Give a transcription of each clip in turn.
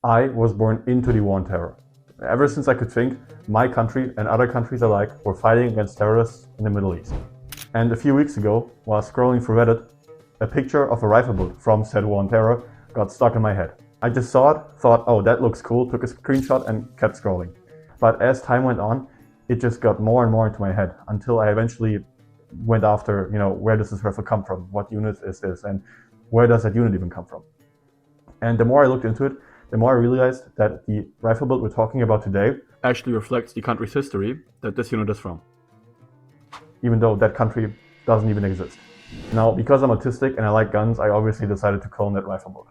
I was born into the war on terror. Ever since I could think, my country and other countries alike were fighting against terrorists in the Middle East. And a few weeks ago, while scrolling through Reddit, a picture of a rifle boot from said war on terror got stuck in my head. I just saw it, thought, oh, that looks cool, took a screenshot and kept scrolling. But as time went on, it just got more and more into my head until I eventually went after, where does this rifle come from? What unit is this? And where does that unit even come from? And the more I looked into it, the more I realized that the rifle build we're talking about today actually reflects the country's history that this unit is from, even though that country doesn't even exist. Now, because I'm autistic and I like guns, I obviously decided to clone that rifle build.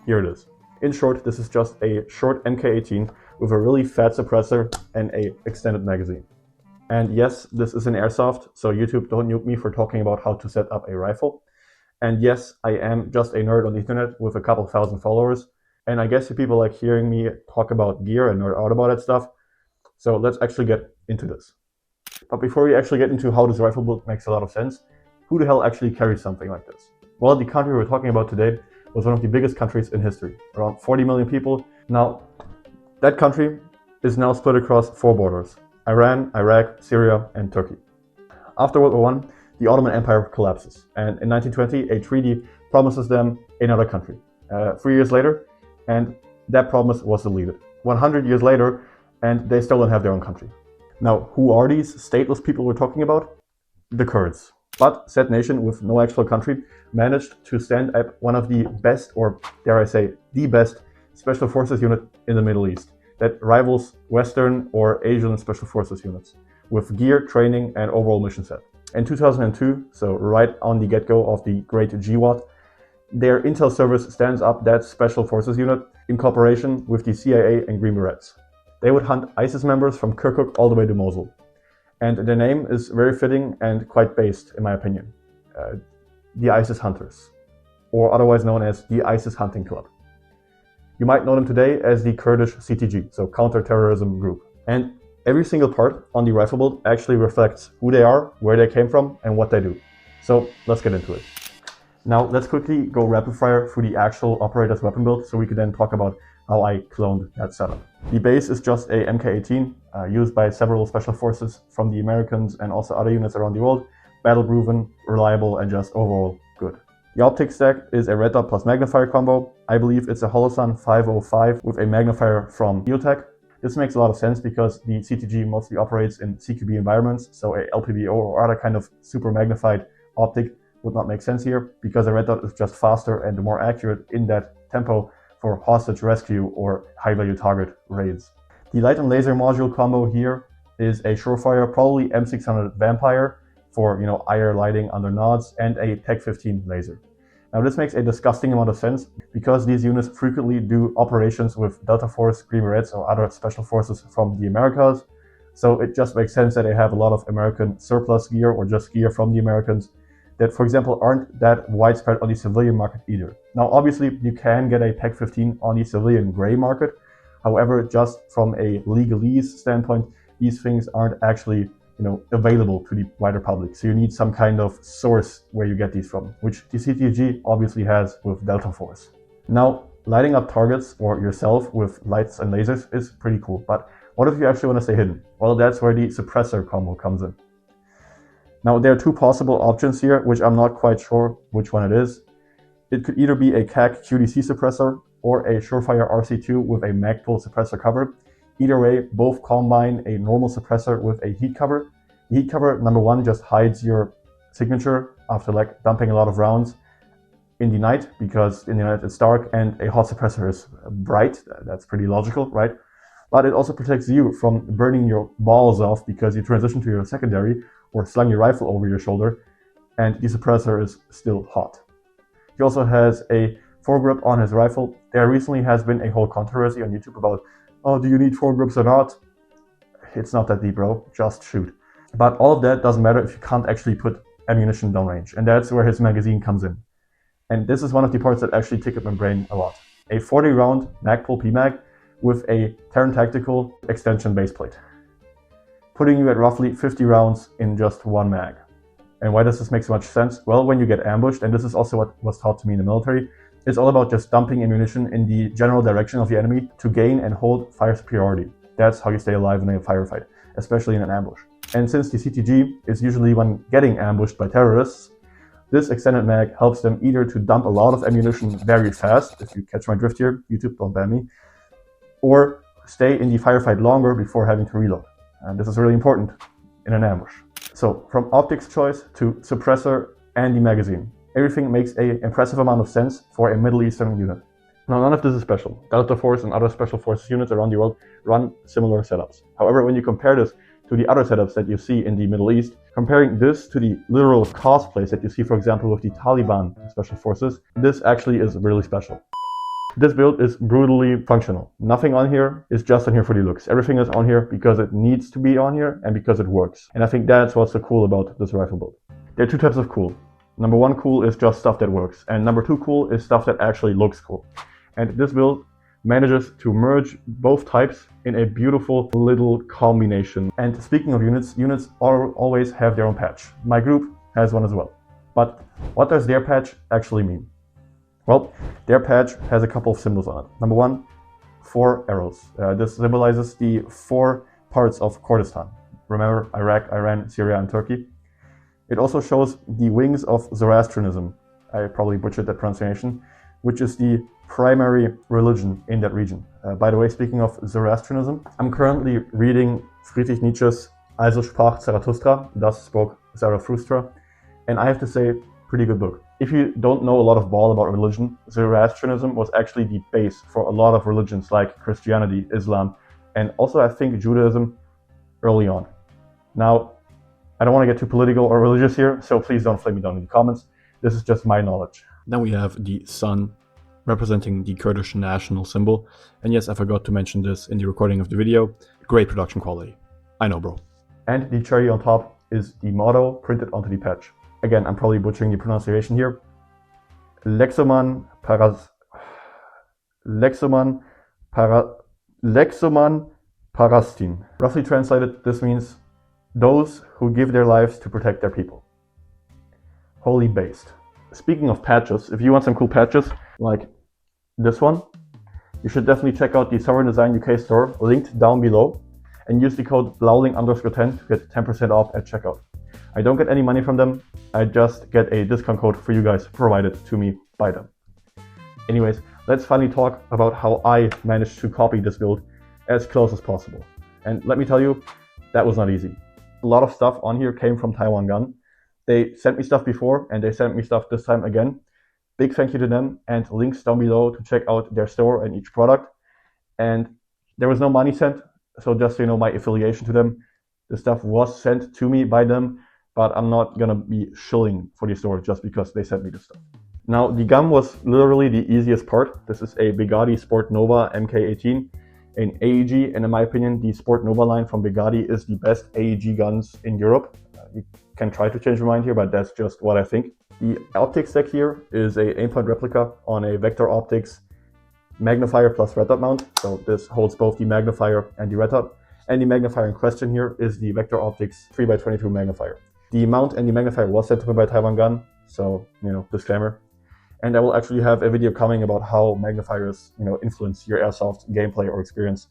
Here it is. In short, this is just a short MK18 with a really fat suppressor and a extended magazine. And yes, this is an airsoft, so YouTube don't nuke me for talking about how to set up a rifle. And yes, I am just a nerd on the internet with a couple thousand followers. And I guess people like hearing me talk about gear and nerd out about that stuff. So let's actually get into this. But before we actually get into how this rifle build makes a lot of sense, who the hell actually carries something like this? Well, the country we're talking about today was one of the biggest countries in history, around 40 million people. Now, that country is now split across 4 borders: Iran, Iraq, Syria, and Turkey. After World War I, the Ottoman Empire collapses, and in 1920, a treaty promises them another country. 3 years later, and that promise was deleted. 100 years later, and they still don't have their own country. Now, who are these stateless people we're talking about? The Kurds. But said nation with no actual country managed to stand up one of the best, or dare I say, the best special forces unit in the Middle East that rivals Western or Asian special forces units with gear, training, and overall mission set. In 2002, so right on the get-go of the Great GWAT, their intel service stands up that special forces unit in cooperation with the CIA and Green Berets. They would hunt ISIS members from Kirkuk all the way to Mosul. And their name is very fitting and quite based, in my opinion. The ISIS Hunters, or otherwise known as the ISIS Hunting Club. You might know them today as the Kurdish CTG, so counter-terrorism group. And every single part on the rifle build actually reflects who they are, where they came from, and what they do. So let's get into it. Now let's quickly go rapid fire through the actual operator's weapon build so we can then talk about how I cloned that setup. The base is just a MK18 used by several special forces from the Americans and also other units around the world. Battle proven, reliable, and just overall good. The optic stack is a red dot plus magnifier combo. I believe it's a Holosun 505 with a magnifier from Neotech. This makes a lot of sense because the CTG mostly operates in CQB environments, so a LPBO or other kind of super magnified optic would not make sense here because a red dot is just faster and more accurate in that tempo for hostage rescue or high-value target raids. The light and laser module combo here is a Surefire, probably M600 Vampire for IR lighting under nods, and a Tech 15 laser. Now this makes a disgusting amount of sense because these units frequently do operations with Delta Force, Green Berets, or other special forces from the Americas. So it just makes sense that they have a lot of American surplus gear or just gear from the Americans that, for example, aren't that widespread on the civilian market either. Now, obviously, you can get a Tech 15 on the civilian gray market. However, just from a legalese standpoint, these things aren't actually, available to the wider public. So you need some kind of source where you get these from, which the CTG obviously has with Delta Force. Now, lighting up targets or yourself with lights and lasers is pretty cool. But what if you actually want to stay hidden? Well, that's where the suppressor combo comes in. Now, there are 2 possible options here, which I'm not quite sure which one it is. It could either be a CAC QDC suppressor or a Surefire RC2 with a Magpul suppressor cover. Either way, both combine a normal suppressor with a heat cover. The heat cover, number one, just hides your signature after dumping a lot of rounds in the night, because in the night it's dark and a hot suppressor is bright. That's pretty logical, right? But it also protects you from burning your balls off because you transition to your secondary or slung your rifle over your shoulder and the suppressor is still hot. He also has a foregrip on his rifle. There recently has been a whole controversy on YouTube about, oh, do you need foregrips or not? It's not that deep, bro. Just shoot. But all of that doesn't matter if you can't actually put ammunition downrange, and that's where his magazine comes in. And this is one of the parts that actually tickled my brain a lot. A 40-round Magpul PMag with a Terran Tactical extension baseplate, putting you at roughly 50 rounds in just one mag. And why does this make so much sense? Well, when you get ambushed, and this is also what was taught to me in the military, It's all about just dumping ammunition in the general direction of the enemy to gain and hold fire superiority. That's how you stay alive in a firefight, especially in an ambush. And since the CTG is usually when getting ambushed by terrorists, this extended mag helps them either to dump a lot of ammunition very fast, if you catch my drift here, YouTube, don't ban me, or stay in the firefight longer before having to reload. And this is really important in an ambush. So from optics choice to suppressor and the magazine, everything makes an impressive amount of sense for a Middle Eastern unit. Now, none of this is special. Delta Force and other special forces units around the world run similar setups. However, when you compare this to the other setups that you see in the Middle East, comparing this to the literal cosplays that you see, for example, with the Taliban special forces, this actually is really special. This build is brutally functional. Nothing on here is just on here for the looks. Everything is on here because it needs to be on here and because it works. And I think that's what's so cool about this rifle build. There are two types of cool. Number one cool is just stuff that works. And number two cool is stuff that actually looks cool. And this build manages to merge both types in a beautiful little combination. And speaking of units, units always have their own patch. My group has one as well. But what does their patch actually mean? Well, their patch has a couple of symbols on it. Number one, 4 arrows. This symbolizes the 4 parts of Kurdistan. Remember, Iraq, Iran, Syria, and Turkey. It also shows the wings of Zoroastrianism. I probably butchered that pronunciation, which is the primary religion in that region. By the way, speaking of Zoroastrianism, I'm currently reading Friedrich Nietzsche's Also sprach Zarathustra, Thus Spoke Zarathustra, and I have to say, pretty good book. If you don't know a lot of ball about religion, Zoroastrianism was actually the base for a lot of religions like Christianity, Islam, and also I think Judaism early on. Now, I don't want to get too political or religious here, so please don't flame me down in the comments. This is just my knowledge. Then we have the sun, representing the Kurdish national symbol. And yes, I forgot to mention this in the recording of the video. Great production quality. I know, bro. And the cherry on top is the motto printed onto the patch. Again, I'm probably butchering the pronunciation here. Lexoman Parastin. Roughly translated, this means those who give their lives to protect their people. Holy based. Speaking of patches, if you want some cool patches like this one, you should definitely check out the Sovereign Design UK store, linked down below, and use the code BLAULING_10 to get 10% off at checkout. I don't get any money from them, I just get a discount code for you guys provided to me by them. Anyways, let's finally talk about how I managed to copy this build as close as possible. And let me tell you, that was not easy. A lot of stuff on here came from Taiwangun. They sent me stuff before and they sent me stuff this time again. Big thank you to them, and links down below to check out their store and each product. And there was no money sent, so just so you know my affiliation to them. The stuff was sent to me by them, but I'm not gonna be shilling for the store just because they sent me the stuff. Now, the gun was literally the easiest part. This is a Bugatti Sport Nova MK18, an AEG, and in my opinion, the Sport Nova line from Bugatti is the best AEG guns in Europe. You can try to change your mind here, but that's just what I think. The optics deck here is a aimpoint replica on a Vector Optics magnifier plus red dot mount. So this holds both the magnifier and the red dot. And the magnifier in question here is the Vector Optics 3x22 magnifier. The mount and the magnifier was sent to me by Taiwangun, so, disclaimer. And I will actually have a video coming about how magnifiers, influence your airsoft gameplay or experience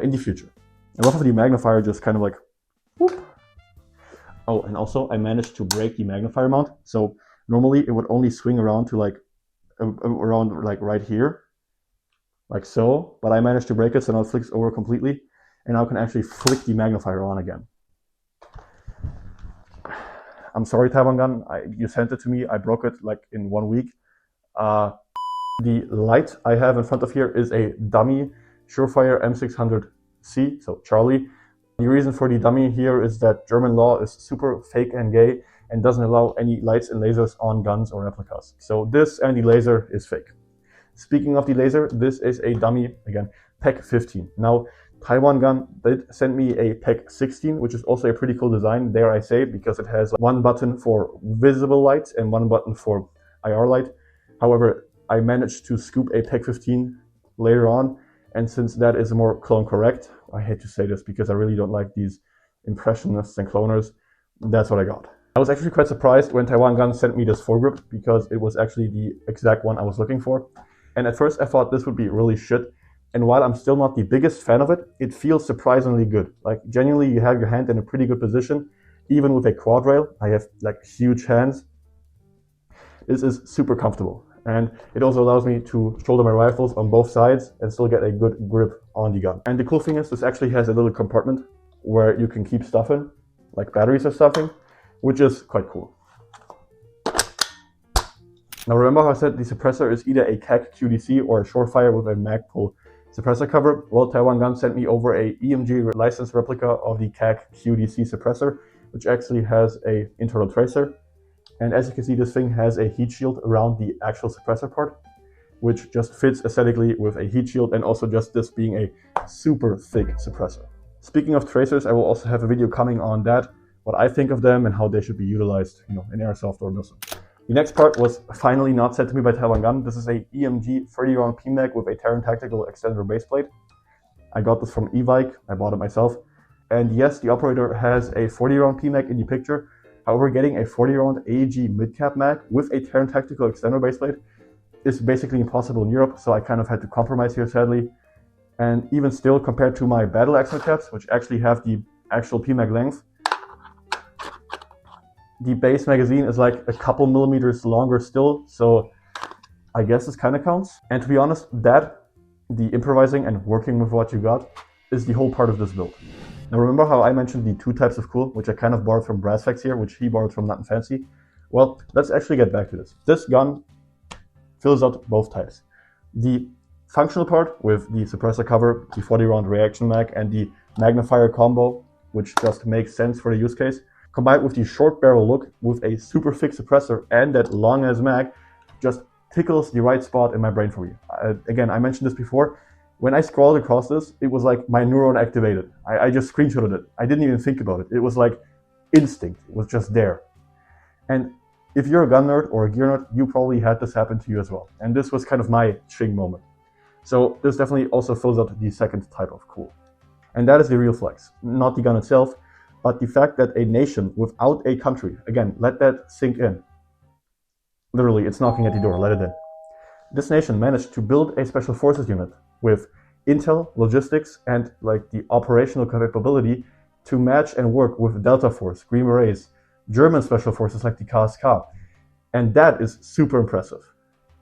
in the future. I love how the magnifier just kind of like, whoop. Oh, and also I managed to break the magnifier mount. So normally it would only swing around to around right here, like so. But I managed to break it, so now it flicks over completely. And now I can actually flick the magnifier on again. I'm sorry, Taiwangun, you sent it to me. I broke it in 1 week. The light I have in front of here is a dummy Surefire M600C, so Charlie. The reason for the dummy here is that German law is super fake and gay and doesn't allow any lights and lasers on guns or replicas. So this and the laser is fake. Speaking of the laser, this is a dummy, again, PEC 15. Now, Taiwangun did send me a PEC 16, which is also a pretty cool design, dare I say, because it has one button for visible lights and one button for IR light. However, I managed to scoop a PEC 15 later on, and since that is more clone correct, I hate to say this because I really don't like these impressionists and cloners, that's what I got. I was actually quite surprised when Taiwangun sent me this foregrip because it was actually the exact one I was looking for. And at first I thought this would be really shit. And while I'm still not the biggest fan of it, it feels surprisingly good. Like genuinely, you have your hand in a pretty good position. Even with a quad rail, I have like huge hands. This is super comfortable. And it also allows me to shoulder my rifles on both sides and still get a good grip on the gun. And the cool thing is this actually has a little compartment where you can keep stuff in, like batteries or something, which is quite cool. Now remember how I said the suppressor is either a CAC QDC or a Shorefire with a mag pull suppressor cover? Well, Taiwangun sent me over a EMG licensed replica of the CAC QDC suppressor, which actually has a internal tracer. And as you can see, this thing has a heat shield around the actual suppressor part, which just fits aesthetically with a heat shield and also just this being a super thick suppressor. Speaking of tracers, I will also have a video coming on that, what I think of them and how they should be utilized, in airsoft or missile. The next part was finally not sent to me by Taiwangun. This is a EMG 30 round PMAG with a Terran Tactical extender baseplate. I got this from Evike, I bought it myself. And yes, the operator has a 40 round PMAG in the picture. However, getting a 40 round AEG midcap mag with a Terran Tactical extender baseplate is basically impossible in Europe, so I kind of had to compromise here sadly. And even still, compared to my Battle Axe caps, which actually have the actual PMAG length, the base magazine is like a couple millimeters longer still, so I guess this kind of counts. And to be honest, the improvising and working with what you got is the whole part of this build. Now remember how I mentioned the two types of cool, which I kind of borrowed from Brassfax here, which he borrowed from Nothing Fancy? Well, let's actually get back to this. This gun fills out both types. The functional part with the suppressor cover, the 40 round reaction mag, and the magnifier combo, which just makes sense for the use case, combined with the short barrel look with a super thick suppressor and that long as mag, just tickles the right spot in my brain for me. Again, I mentioned this before. When I scrolled across this, it was like my neuron activated. I just screenshotted it. I didn't even think about it. It was like instinct. It was just there. And if you're a gun nerd or a gear nerd, you probably had this happen to you as well. And this was kind of my ching moment. So this definitely also fills out the second type of cool. And that is the real flex. Not the gun itself, but the fact that a nation without a country, again, let that sink in. Literally, it's knocking at the door, let it in. This nation managed to build a special forces unit with intel, logistics, and like the operational capability to match and work with Delta Force, Green Berets, German special forces like the KSK. And that is super impressive.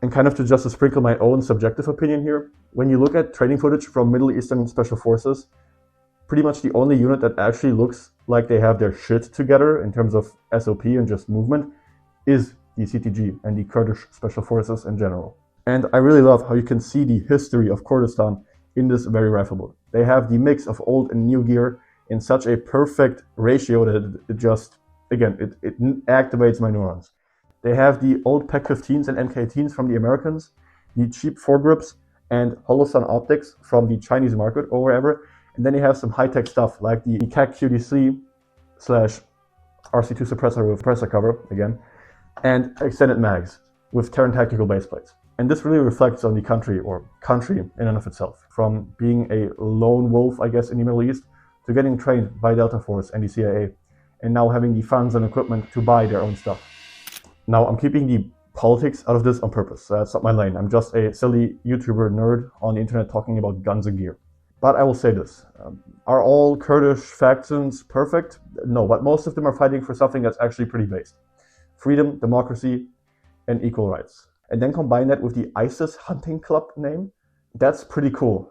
And kind of to just sprinkle my own subjective opinion here, when you look at training footage from Middle Eastern special forces, pretty much the only unit that actually looks like they have their shit together in terms of SOP and just movement is the CTG and the Kurdish special forces in general. And I really love how you can see the history of Kurdistan in this very rifle build. They have the mix of old and new gear in such a perfect ratio that it just, again, it activates my neurons. They have the old PEC-15s and MK18s from the Americans, the cheap foregrips and holosun optics from the Chinese market or wherever, and then you have some high-tech stuff like the CAC QDC / RC2 suppressor with suppressor cover, again, and extended mags with Terran Tactical baseplates. And this really reflects on the country in and of itself, from being a lone wolf, I guess, in the Middle East, to getting trained by Delta Force and the CIA, and now having the funds and equipment to buy their own stuff. Now, I'm keeping the politics out of this on purpose. That's not my lane. I'm just a silly YouTuber nerd on the internet talking about guns and gear. But I will say this, are all Kurdish factions perfect? No, but most of them are fighting for something that's actually pretty based. Freedom, democracy, and equal rights. And then combine that with the ISIS hunting club name, that's pretty cool.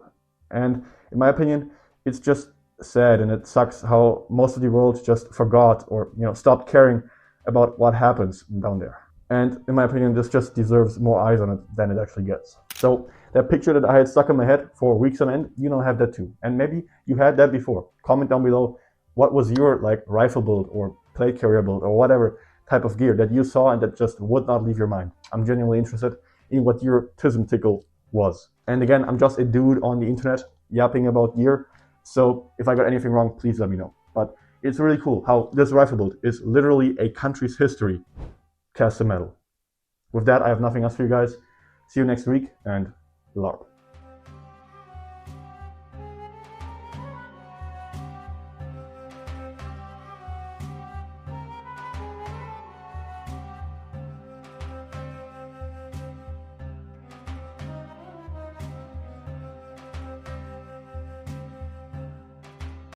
And in my opinion, it's just sad and it sucks how most of the world just forgot or stopped caring about what happens down there. And in my opinion, this just deserves more eyes on it than it actually gets. So that picture that I had stuck in my head for weeks on end, have that too. And maybe you had that before. Comment down below, what was your rifle build or plate carrier build or whatever type of gear that you saw and that just would not leave your mind. I'm genuinely interested in what your tism tickle was. And again, I'm just a dude on the internet yapping about gear. So if I got anything wrong, please let me know. But it's really cool how this rifle build is literally a country's history cast in metal. With that, I have nothing else for you guys. See you next week and LARP.